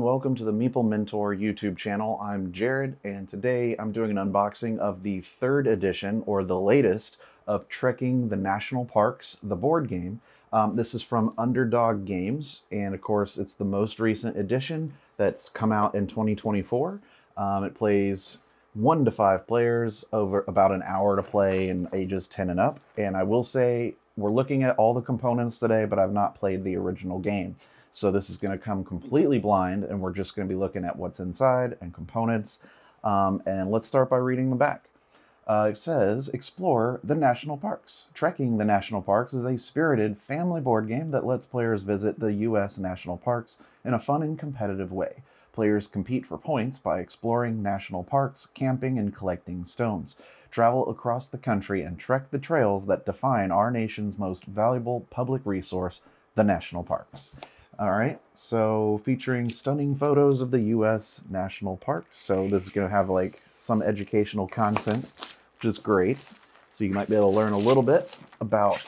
welcome to the Meeple Mentor YouTube channel. I'm Jared, and today I'm doing an unboxing of the 3rd edition, or the latest, of Trekking the National Parks, the board game. This is from Underdog Games, and of course it's the most recent edition that's come out in 2024. It plays 1 to 5 players over about an hour to play in ages 10 and up. And I will say, we're looking at all the components today, but I've not played the original game. So this is going to come completely blind, and we're just going to be looking at what's inside and components. And let's start by reading the back. It says, explore the national parks. Trekking the National Parks is a spirited family board game that lets players visit the U.S. national parks in a fun and competitive way. Players compete for points by exploring national parks, camping, and collecting stones. Travel across the country and trek the trails that define our nation's most valuable public resource, the national parks. All right, so featuring stunning photos of the U.S. national parks. So this is going to have like some educational content, which is great. So you might be able to learn a little bit about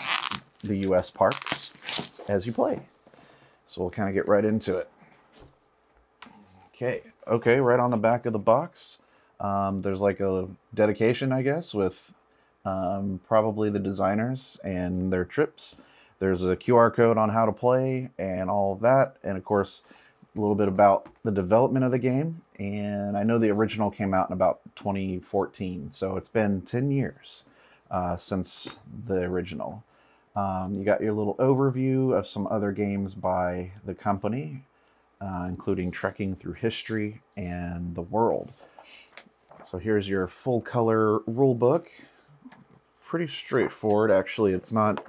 the U.S. parks as you play. So we'll kind of get right into it. Okay, right on the back of the box, there's like a dedication, I guess, with probably the designers and their trips. There's a QR code on how to play and all of that. And of course, a little bit about the development of the game. And I know the original came out in about 2014. So it's been 10 years since the original. You got your little overview of some other games by the company, including Trekking Through History and the World. So here's your full color rule book. Pretty straightforward, actually. It's not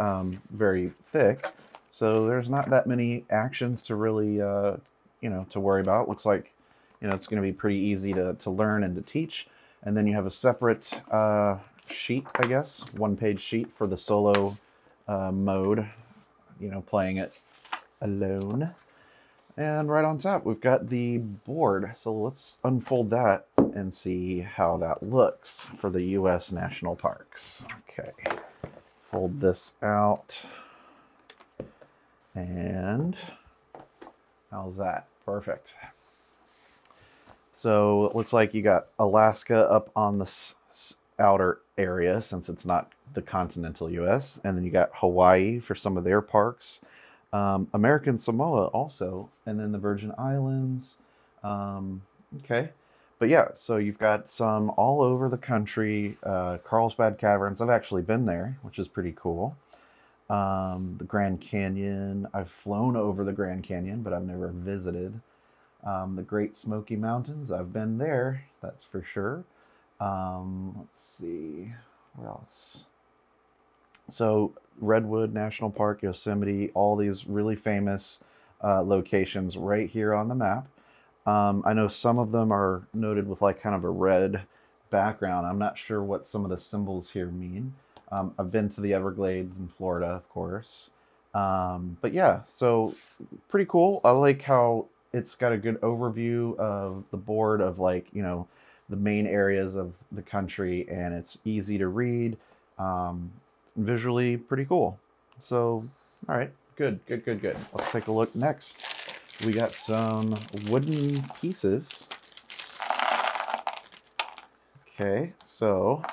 very thick, so there's not that many actions to really, to worry about. It looks like, it's going to be pretty easy to learn and to teach. And then you have a separate sheet, I guess, 1-page sheet for the solo mode, playing it alone. And right on top, we've got the board. So let's unfold that and see how that looks for the U.S. national parks. Okay, fold this out. And how's that? Perfect. So it looks like you got Alaska up on the outer area, since it's not the continental U.S. And then you got Hawaii for some of their parks. American Samoa also, and then the Virgin Islands. Okay, but yeah, so you've got some all over the country. Carlsbad Caverns, I've actually been there, which is pretty cool. The Grand Canyon, I've flown over the Grand Canyon, but I've never visited. The Great Smoky Mountains, I've been there, that's for sure. Let's see, where else? So Redwood National Park, Yosemite, all these really famous locations right here on the map. I know some of them are noted with like kind of a red background. I'm not sure what some of the symbols here mean. I've been to the Everglades in Florida, of course. But yeah, so pretty cool. I like how it's got a good overview of the board of like, the main areas of the country, and it's easy to read. Visually pretty cool. So, all right, good. Let's take a look next. We got some wooden pieces. Okay, so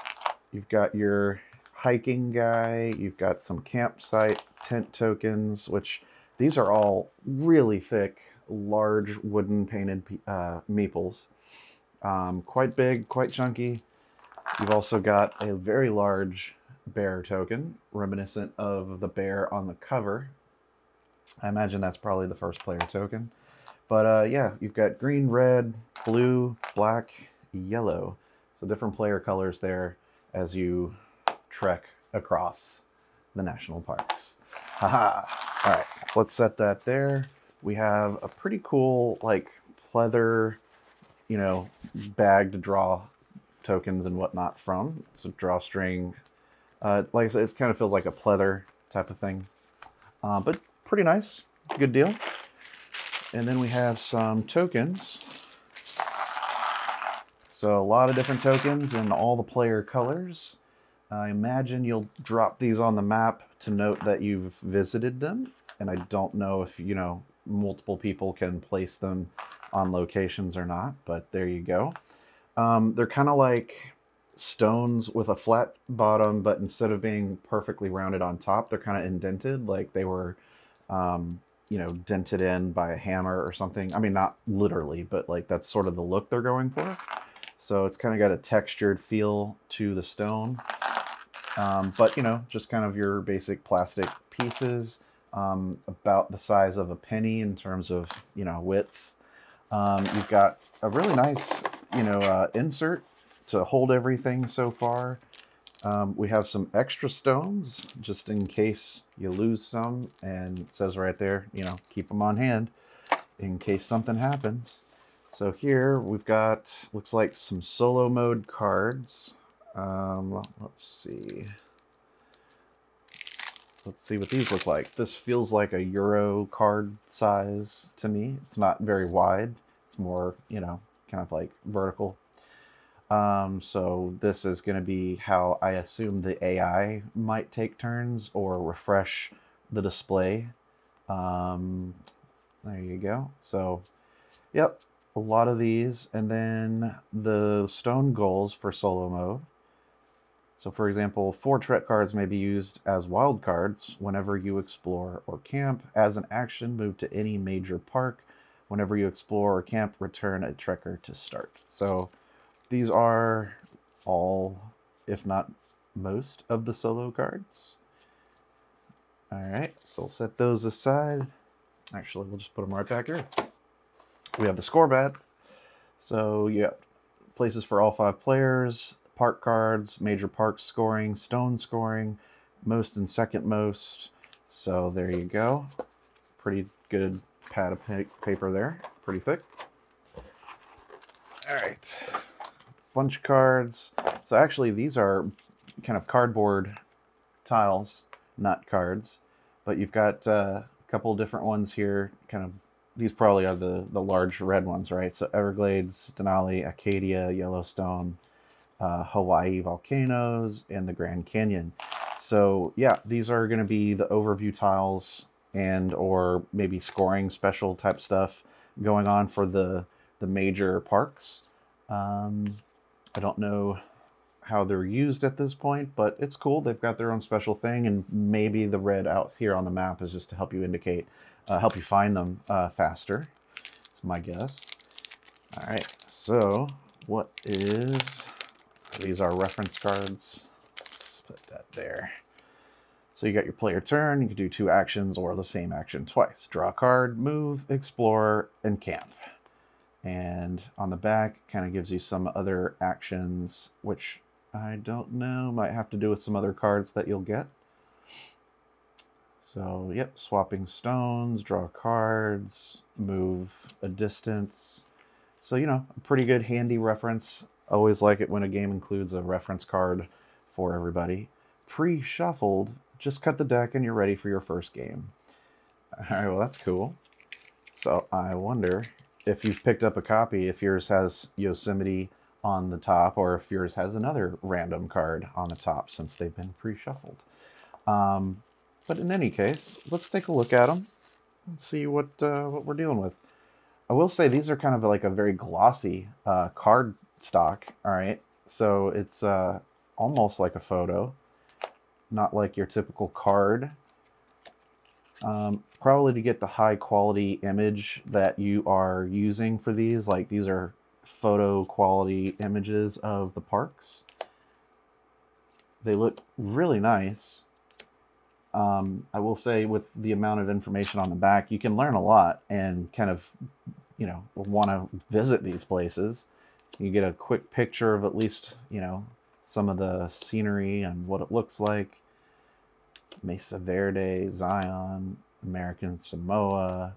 you've got your hiking guy, you've got some campsite tent tokens, which these are all really thick, large wooden painted meeples. Quite big, quite chunky. You've also got a very large bear token, reminiscent of the bear on the cover. I imagine that's probably the first player token. But yeah, you've got green, red, blue, black, yellow. So different player colors there as you trek across the national parks. Haha! All right, so let's set that there. We have a pretty cool, like, pleather, bag to draw tokens and whatnot from. It's a drawstring. Like I said, it kind of feels like a pleather type of thing, but pretty nice, good deal. And then we have some tokens. So a lot of different tokens in all the player colors. I imagine you'll drop these on the map to note that you've visited them. And I don't know if, multiple people can place them on locations or not, but there you go. They're kind of like stones with a flat bottom, but instead of being perfectly rounded on top, they're kind of indented, like they were, dented in by a hammer or something. I mean, not literally, but like that's sort of the look they're going for. So it's kind of got a textured feel to the stone. But, just kind of your basic plastic pieces, about the size of a penny in terms of, width. You've got a really nice, insert to hold everything so far. We have some extra stones just in case you lose some, and it says right there, keep them on hand in case something happens. So here we've got, looks like some solo mode cards. Let's see. Let's see what these look like. This feels like a Euro card size to me. It's not very wide. It's more, kind of like vertical. So this is going to be how I assume the AI might take turns or refresh the display. There you go. So, yep, a lot of these. And then the stone goals for solo mode. So for example, 4 Trek cards may be used as wild cards whenever you explore or camp. As an action, move to any major park. Whenever you explore or camp, return a Trekker to start. So these are all, if not most, of the solo cards. All right, so we'll set those aside. Actually, we'll just put them right back here. We have the score pad. So yeah, places for all 5 players. Park cards, major park scoring, stone scoring, most and second most. So there you go. Pretty good pad of paper there. Pretty thick. All right. Bunch cards. So actually these are kind of cardboard tiles, not cards. But you've got a couple different ones here. Kind of, these probably are the large red ones, right? So Everglades, Denali, Acadia, Yellowstone, Hawaii volcanoes, and the Grand Canyon. So yeah, these are going to be the overview tiles and or maybe scoring special type stuff going on for the major parks. I don't know how they're used at this point, but it's cool. They've got their own special thing, and maybe the red out here on the map is just to help you indicate, help you find them faster. That's my guess. All right, so what is... These are reference cards. Let's put that there. So you got your player turn. You can do 2 actions or the same action twice. Draw a card, move, explore, and camp. And on the back, kind of gives you some other actions, which I don't know, might have to do with some other cards that you'll get. So, yep, swapping stones, draw cards, move a distance. So, a pretty good handy reference. Always like it when a game includes a reference card for everybody. Pre-shuffled, just cut the deck and you're ready for your first game. All right, well, that's cool. So I wonder if you've picked up a copy, if yours has Yosemite on the top, or if yours has another random card on the top since they've been pre-shuffled. But in any case, let's take a look at them and see what we're dealing with. I will say these are kind of like a very glossy card stock. All right, so it's almost like a photo, not like your typical card. Probably to get the high quality image that you are using for these, like these are photo quality images of the parks. They look really nice. I will say with the amount of information on the back, you can learn a lot and kind of, want to visit these places. You get a quick picture of at least, some of the scenery and what it looks like. Mesa Verde, Zion, American Samoa.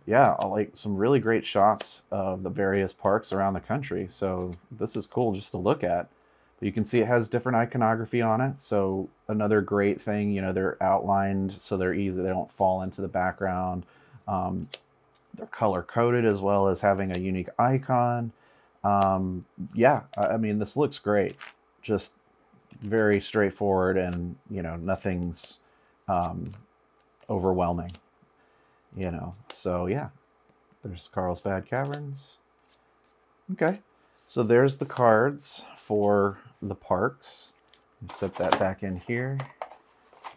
Yeah, like some really great shots of the various parks around the country. So this is cool just to look at. But you can see it has different iconography on it. So another great thing, they're outlined so they're easy. They don't fall into the background. They're color coded as well as having a unique icon. Yeah, I mean, this looks great. Just very straightforward, and nothing's overwhelming. So yeah, There's Carlsbad Caverns. Okay, so there's the cards for the parks. Set that back in here.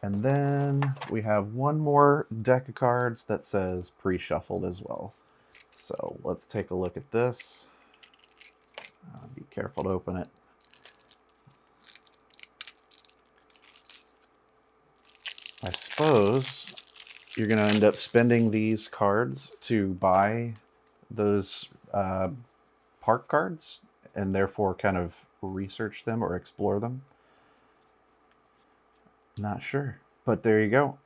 And then we have one more deck of cards that says pre-shuffled as well. So let's take a look at this. Be careful to open it. I suppose you're going to end up spending these cards to buy those park cards and therefore kind of research them or explore them. Not sure, but there you go.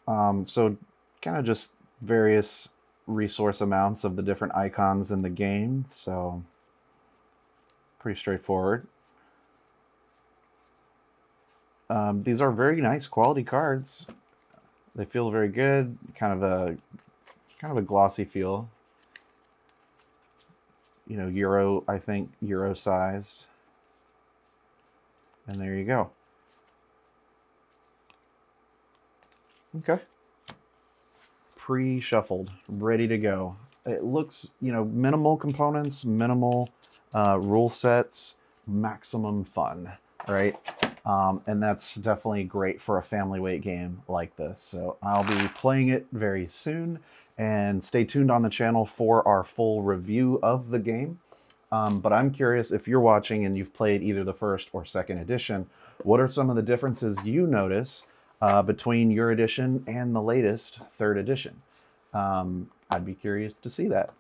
So kind of just various resource amounts of the different icons in the game. So pretty straightforward. These are very nice quality cards. They feel very good. Kind of a glossy feel. You know, Euro, I think Euro sized. And there you go. Okay. Pre-shuffled, ready to go. It looks, you know, minimal components, minimal rule sets, maximum fun, right? And that's definitely great for a family weight game like this. So I'll be playing it very soon, and stay tuned on the channel for our full review of the game. But I'm curious, if you're watching and you've played either the first or second edition, what are some of the differences you notice between your edition and the latest third edition? I'd be curious to see that.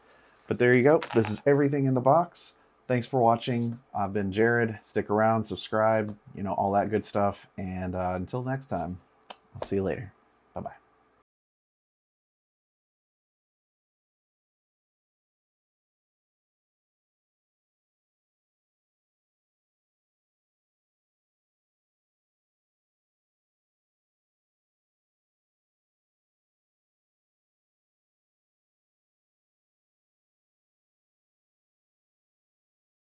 But there you go. This is everything in the box. Thanks for watching. I've been Jared. Stick around, subscribe, you know, all that good stuff. And until next time, I'll see you later. Bye-bye.